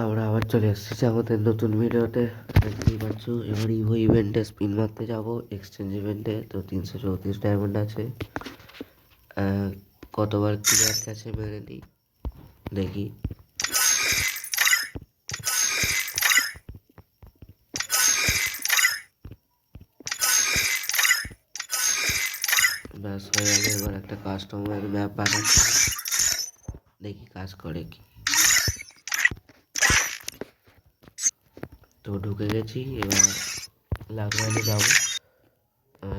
আমরা আবার চলে এসেছি আমাদের নতুন ভিডিওতে। দেখতেই পাচ্ছ, এবার ইভো ইভেন্টে স্পিন মারতে যাবো, এক্সচেঞ্জ ইভেন্টে। তো 334 ডায়মন্ড আছে। কতবার ক্লিয়ার কাছে মেরে নিই দেখি। ব্যাস হয়ে গেলে এবার একটা কাস্টমার ম্যাপ বানাচ্ছি, দেখি কাজ করে কি। তো ঢুকে গেছি, এবার লাগওয়ালে যাবো।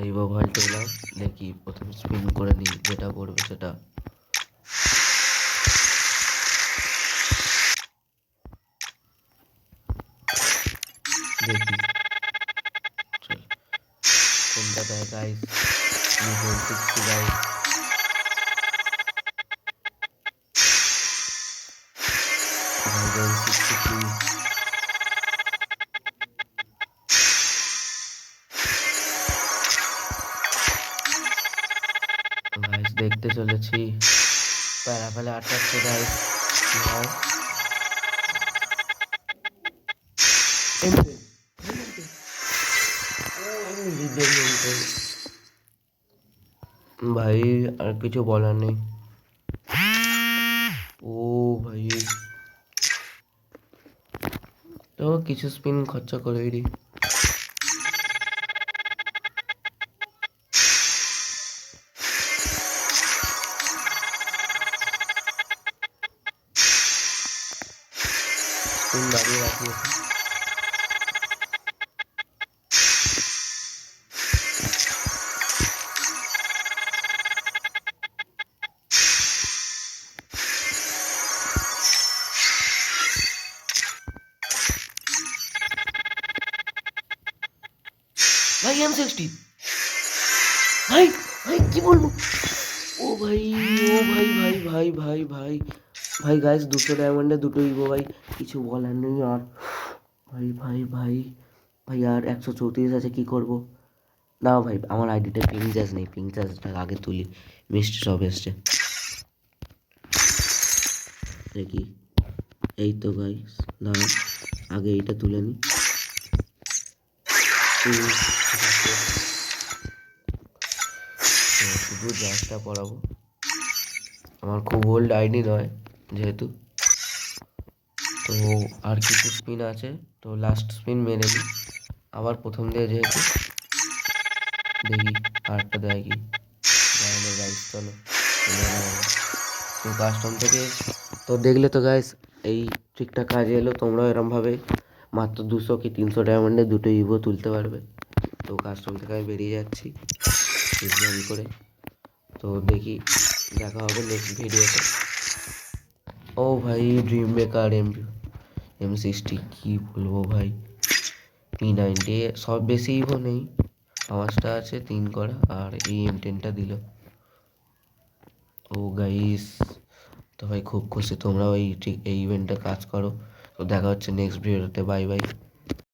ইভো ভল্টে এলাম, দেখি প্রথম স্পিন করে নিই, যেটা পড়বে সেটা। দেখি চল কোনটা দেয় গাইস। 60 গাইস। ভাইজান 60 প্লিজ। গাইস দেখতে চলেছি, প্যারাফেলে আটকাচ্ছে গাইস। কি হয়? ভাই আর কিছু বলার নেই। ও ভাই, তো কিছু স্পিন খরচা করে দিই। স্পিন বাড়িয়ে রাখি। ভাই M60, ভাই ভাই কি বলবো। ও ভাই, ও ভাই ভাই ভাই ভাই ভাই ভাই গাইস 200 ডায়মন্ডে দুটো ইভো ভাই, কিছু বলার নেই আর। ভাই ভাই ভাই ভাই আর 134 আছে, কি করব। না ভাই আমার আইডিটা পিং চার্জ নেই, পিং চার্জটা আগে তুলি। মিষ্টি সব এসছে দেখি। এই তো গাইস, দাঁড়া আগে এইটা তুলে নি। শুধু জ্যাসটা পড়াবো, আমার খুব ওল্ড আইডি নয় যেহেতু। তো আর কিছু স্পিন আছে, তো লাস্ট স্পিন মেরে নিই আবার প্রথম দিয়ে যেহেতু। দেখি আরেকটা দেয় কি দেয় না গাইস। চলো তো কাস্টম থেকে তো দেখলে তো গাইস, এই ট্রিকটা কাজে এলো। তোমরাও এরমভাবে মাত্র 200 কি 300 ডায়মন্ডে দুটো ইভো তুলতে পারবে। তো কাস্টম থেকে আমি বেরিয়ে যাচ্ছি করে। তো দেখি, দেখা হবে নেক্সট ভিডিওতে। ও ভাই ড্রিম মেকার M60 কি বলবো ভাই। P90 সব বেশি ইভো নেই, 5টা আছে 3 করা, আর এই M10টা দিল। ও গাইস, তো ভাই খুব খুশি, তোমরাও এই ইভেন্টে কাজ করো। তো দেখা হচ্ছে নেক্সট ভিডিওতে, বাই বাই।